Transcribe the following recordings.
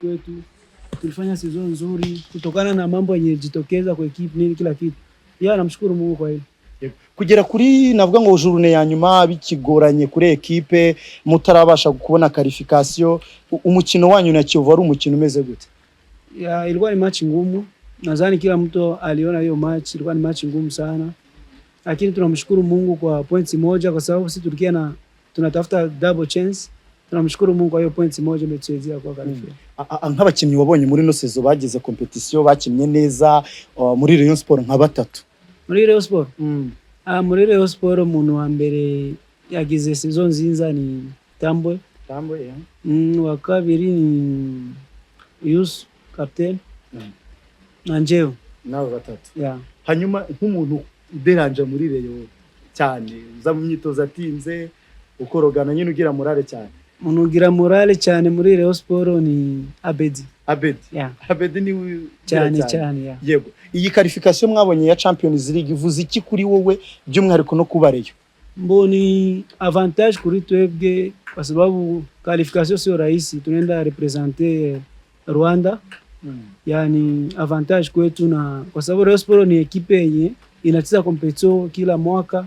kwetu. Tulifanya season nzuri kutokana na mambo yenye jitokeza kwa equipe nini kila kitu. Namshukuru Mungu kwa hilo. Kugera kuri navuga ngo journée ya nyuma bikigoranye kuri equipe mutarabasha kubona qualification, umukino wanyu na Kiyovu ari umukino umeze gute? Ilikuwa ni match ngumu. Nadhani kila mtu aliona hiyo match, ilikuwa ni match ngumu sana. Lakini tunamshukuru Mungu kwa points moja kwa sababu sisi tulikia tunatafuta double chance. Tunamshukuru Mungu kwa hiyo points moja imetuwezesha kwa qualifier. Nk'abakinnyi wabonye muri no season bagize competition bakinnye neza muri Rayon Sport nka batatu. Muri Rayon Sport? Muri Rayon Sport umuntu wa mbere yagize season nziza ni Tambwe. Tambwe, wa kabiri ni Yus captain. Na Njeo. Nabo batatu. Hanyuma nk'umuntu uderanje muri Rayon cyane uza mu myitozo atinze ukorogana nyine ugira morale cyane. Umuntu ugira morale cyane muri Rayon Sport ni Abedi. Abedi ni cyane. Yego. Iyi qualification mwabonye ya Champions League ivuze iki kuri wowe by'umwihariko no kuba Rayon? Mboni avantage kuri twebwe kwa sababu qualification sio rahisi, tunaenda representer Rwanda. Yani avantage kwetu na kwa sababu Rayon Sport ni ekipe yenye inacheza competition kila mwaka.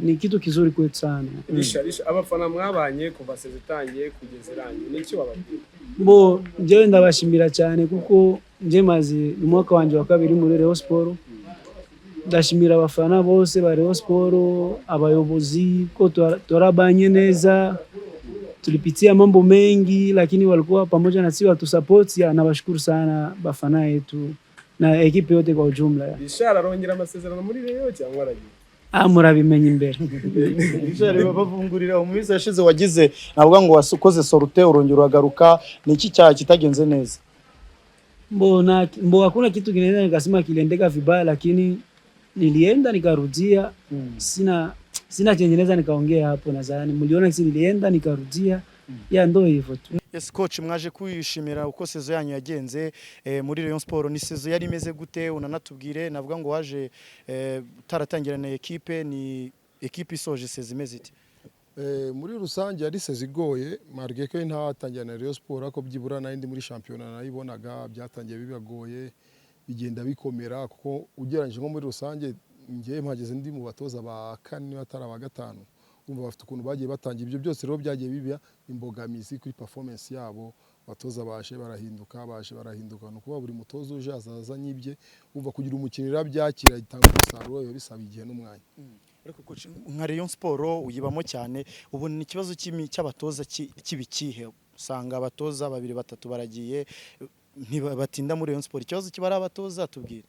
Ni kitu kizuri kwetu sana. Lisha abafana mwabanye kuva sezitangiye kugeza irangiye niki wababwira? Nje ndabashimira cyane kuko nje maze umwaka wanje wa kabiri muri Rayon Sport. Ndashimira abafana bose ba Rayon Sport, abayobozi ko turabanye neza. Tulipitia mambo mengi lakini walikuwa pamoja na sisi watusupport. Nabashukuru sana bafana yetu na ekipe yote kwa ujumla. Lisha ararongera amasezerano muri Rayon cyangwa aragiye? Murabimenye imbere. Lisha bavungurira umwisi yashize wagize navuga ngo wasukoze sorute urongera agaruka niki cyaha kitagenze neza? Hakuna kitu kinaweza nikasema kiliendeka vibaya lakini nilienda nikarudia. Sina chenyeneza nikaongea hapo nadhani. Mliona kisi nilienda nikarudia. Ndio hivyo tu. Yes coach, mwaje kwishimira uko sezo yanyu yagenze muri Rayon Sport. Ni sezo yari imeze gute unanatubwire? Navuga ngo waje taratangirana equipe, ni equipe isoje sezo imeze ite? Muri rusange yari sezo igoye marge ko ntatangirana Rayon Sport ako byibura nandi muri championnat nayibonaga byatangiye bibagoye bigenda bikomera kuko ugeranje nko muri rusange ngiye mpageze ndi mu batoza ba 4 batara ba 5 umva bafite ukuntu bagiye batangira ibyo byose rero byagiye bibya imbogamizi kuri performance yabo. Batoza baje barahinduka no kuba buri mutozo uje azaza nyibye umva kugira umukinira byakira itanga umusaruro yo bisaba igihe n'umwanya. Ariko coach nka Rayon Sport uyibamo cyane ubu ni ikibazo cy'abatoza kibikihe usanga abatoza 2-3 baragiye ntibatinda muri Rayon Sport, ikibazo kibara abatoza tubwire?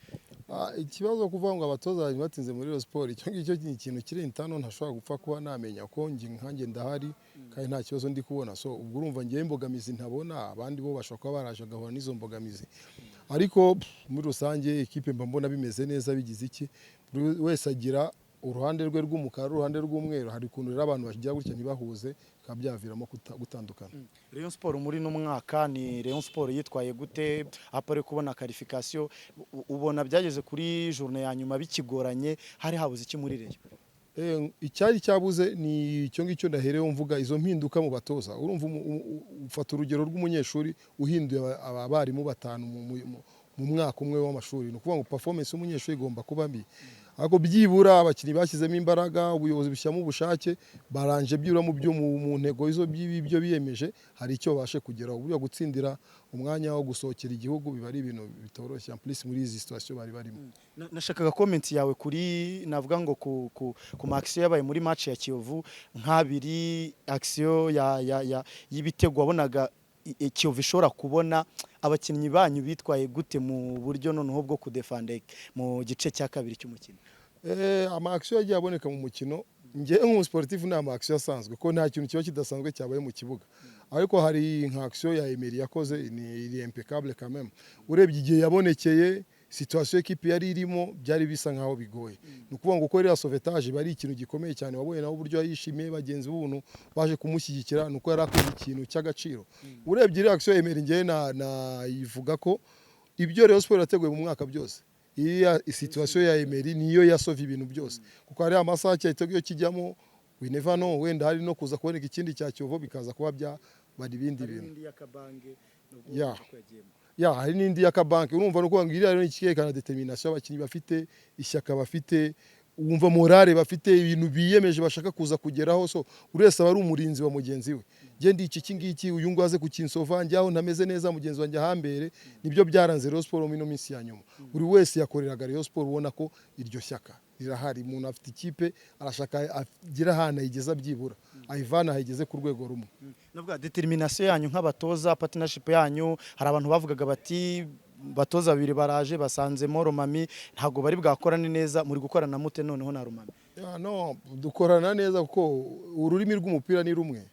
Ikibazo kuvuga ngo abatoza batinze muri Rayon Sport icyo ngicyo ni ikintu kiri intano ntashobora gupfa kuba namenya ko nkanjye ndahari kandi nta kibazo ndi kubona. So ubwo urumva ngiye imbogamizi ntabona, abandi bo bashaka kuba baraje gahora n'izo mbogamizi. Ariko muri rusange equipe mba mbona bimeze neza bigize iki wese agira uruhande rwe rw'umukara uruhande rw'umweru. Hari kuntu rero abantu bagira gutya ntibahuze kabyaviramo gutandukana. Rayon Sport muri no mwaka ni Rayon Sport yitwaye gute apare kubona qualification? Ubona byageze kuri journée ya nyuma bikigoranye, hari habuze iki muri Rayon? Icyari cyabuze ni icyo ngicyo ndaherewe mvuga izo mpinduka mu batoza. Urumva ufata urugero rw'umunyeshuri uhinduye abarimu 5 mu mwaka umwe w'amashuri, no kuvuga ngo performance y'umunyeshuri igomba kuba mbi. Ako byibura abakiri bashyizemo imbaraga, ubuyobozi bishyamo ubushake, baranje byibura mu byo mu ntego izo by'ibyo biyemeje, hari icyo bashe kugeraho. Uburyo gutsindira umwanya wo gusohokera igihugu biba ari ibintu bitoroshye plus muri izi situation bari barimo. Nashakaga comment yawe kuri navuga ngo ku action yabaye muri match ya Kiyovu nk'abiri action y'ibitego wabonaga Kiyovu ishobora kubona abakinnyi banyu bitwaye gute mu buryo noneho bwo kudefanda mu gice cya kabiri cy'umukino? Ama action yagiye aboneka mu mukino nge nk'umu sportif na ama action asanzwe ko nta kintu kiba kidasanzwe cyabaye mu kibuga. Ariko hari nka action ya Emery yakoze ni impeccable quand même. Urebye igihe yabonekeye situation equipe yari irimo byari bisa nkaho bigoye. Nukuvuga ngo ko rero sauvetage bari ikintu gikomeye cyane wabonye naho uburyo yishimiye bagenzi b'ubuntu baje kumushyigikira nuko yari akoze ikintu cy'agaciro. Urebye reaction Emery nge na ivuga ko ibyo Rayon Sport yateguye mu mwaka byose iya situation ya Emery niyo yasove ibintu byose kuko hari amasaha cyahitagiye kijyamo we never know wenda hari no kuza kuboneka ikindi cya Kiyovu bikaza kuba bya bari bindi bintu. ya hari n'indi y'akabanki urumva no kuvuga ngo iriya rero ikikerekana determination abakinnyi bafite ishyaka bafite wumva morale bafite ibintu biyemeje bashaka kuza kugeraho so urese aba ari umurinzi wa mugenzi we je ndi iki ngiki uyu ngo aze kukinsova njyaho ntameze neza mugenzi wanjye hambere nibyo byaranze Rayon Sport mu minsi ya nyuma buri wese yakoreraga Rayon Sport ubona ko iryo shyaka rirahari umuntu afite ikipe arashaka agira hana yigeza byibura ayivana hayigeze ku rwego rumwe navuga determination yanyu nk'abatoza partnership yanyu hari abantu bavugaga bati batoza babiri baraje basanzemo Romami ntago bari bwakorane neza muri gukorana mute noneho na Romami no dukorana neza kuko ururimi rw'umupira ni rumwe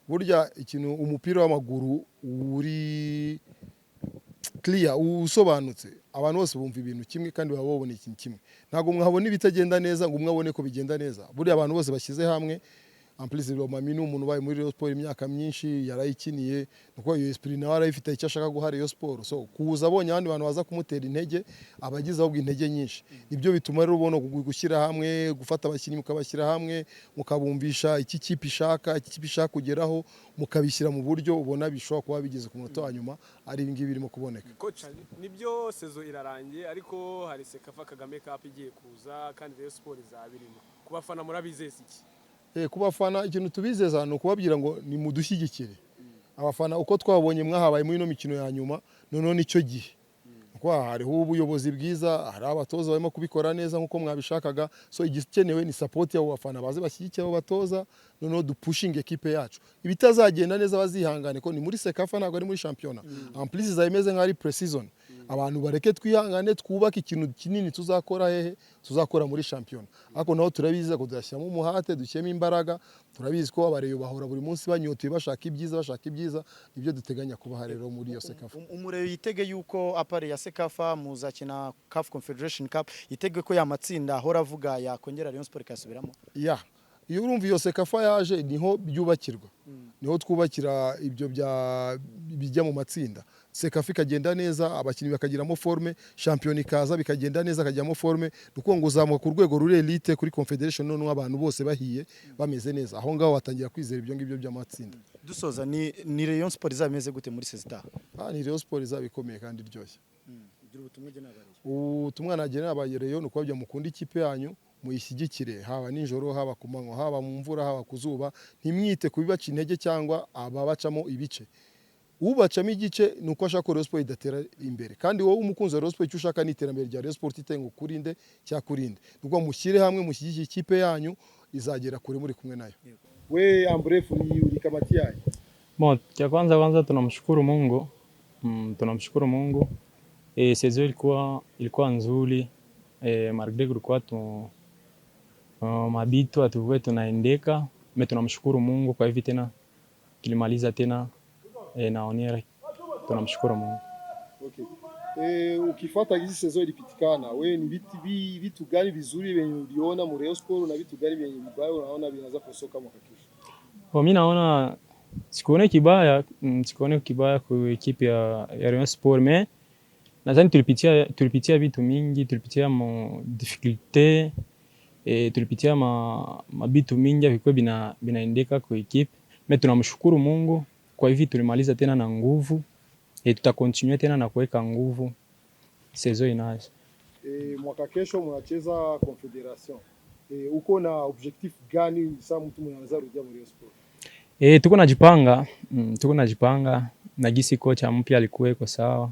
burya ikintu umupira w'amaguru uri clear usobanutse abantu bose bumva ibintu kimwe kandi baba babona ikintu kimwe ntago mwahabona ibitagenda neza ngo umwe abone ko bigenda neza burya abantu bose bashyize hamwe en plus Romami ni umuntu baye muri Rayon Sport imyaka myinshi yarayikiniye nuko iyo esprit nawe arayifite icyo ashaka guha Rayon Sport so kuza abonye abandi bantu baza kumutera intege abagize ahubwo intege nyinshi nibyo bituma rero ubona gushyira hamwe gufata abakinnyi mukabashyira hamwe mukabumvisha iki kipe ishaka kugeraho mukabishyira mu buryo ubona bishobora kuba bigeze ku munota wa nyuma ari ibingibi birimo kuboneka coach nibyo sezo irarangiye ariko hari Sekafa Kagame Cup igiye kuza kandi Rayon Sport izabirimo kubafana murabizeza iki kubafana ikintu tubizeza no kubabwira ngo ni mudushyigikire abafana uko twabonye mwahabaye muri no mikino ya nyuma none nicyo gihe kwa hariho ubuyobozi bwiza hari abatoza barimo kubikora neza nkuko mwabishakaga so igikenewe ni support y'abo bafana baze bashyigikira abo batoza none dupushing equipe yacu ibitazagenda neza bazihangane ko ni muri Sekafa ntabwo ari muri championnat en plus zayimeze nk'ari pre-season abantu bareke twihangane twubaka ikintu kinini tuzakora hehe tuzakora muri championnat ariko naho turabizi ko dushyamo umuhate dushyemo imbaraga turabizi ko abareyo bahora buri munsi banyotoye bashaka ibyiza nibyo duteganya kuba rero muri iyo Sekafa umureyo yitege yuko apare ya Sekafa muzakina CAF Confederation Cup yitege ko yamatsinda ahora avuga yakongera Rayon Sport ikasubiramo iyo urumva iyo Sekafa yaje niho byubakirwa niho twubakira ibyo bijya mu matsinda Sekafa ikagenda neza abakinnyi bakagiramo forme championnat ikaza bikagenda neza akajyamo forme nuko ngo uzamuka ku rwego ruri elite kuri Confederation none abantu bose bahiye bameze neza aho ngaho watangira kwizera ibyo ngibyo by'amatsinda dusoza ni Rayon Sport izameze gute muri Sezita ni Rayon Sport izabikomeye kandi iryoshye ubutumwa nagenera abayereyo nuko bajya mukunda ikipe yanyu muyishyigikire haba nijoro haba ku manywa haba mu mvura haba ku zuba ntimwite kubibaca intege cyangwa ababacamo ibice ubacamo igice nuko ashaka ko Rayon Sport idatera imbere kandi wowe umukunzi wa Rayon Sport icyo ushaka ni iterambere rya Rayon Sport itenga kurinde cyakurinde nuko mushyire hamwe mushyigikire ikipe yanyu izagera kure muri kumwe nayo we Ambrefu uri kamati yayo cha kwanza tunamshukuru Mungu sezo ilikuwa nzuri malgré kulikuwa mabitu atuwe tunaendeka me tunamshukuru Mungu kwa hivi tena tulimaliza tena naonera tunamshukuru Mungu. Ukifuata hizi sezo ilipitikana we ni vitu gani vizuri venye uliona mu Rayon Sport na vitu gani venye vibaya unaona vinaanza kusoka mwaka kesho? Mimi naona sikuone kibaya kwa equipe ya Rayon Sport me nadhani tulipitia vitu mingi, tulipitia difficulté tulipitia mabitu mingi vilikuwa binaendeka kwa equipe me tunamshukuru Mungu kwa hivi tulimaliza tena na nguvu tutakontinue tena na kuweka nguvu sezo inaanza. Mwaka kesho mnacheza Confederation. Uko na objectif gani sasa mtu mwanaweza rudia Rayon Sport? Tuko najipanga na gisi kocha mpya alikuwa iko sawa.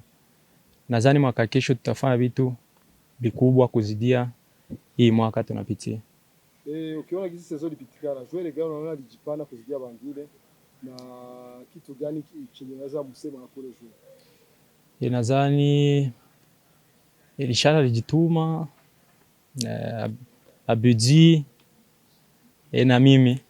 Nadhani mwaka kesho tutafanya vitu vikubwa kuzidia hii mwaka tunapitia. Ukiona gisi sezo lipitikana, joueur gani unaona alijipana kuzidia bangine na kitu gani kinaweza msema kule joueur? Nadhani Elishara alijituma Abudi na mimi.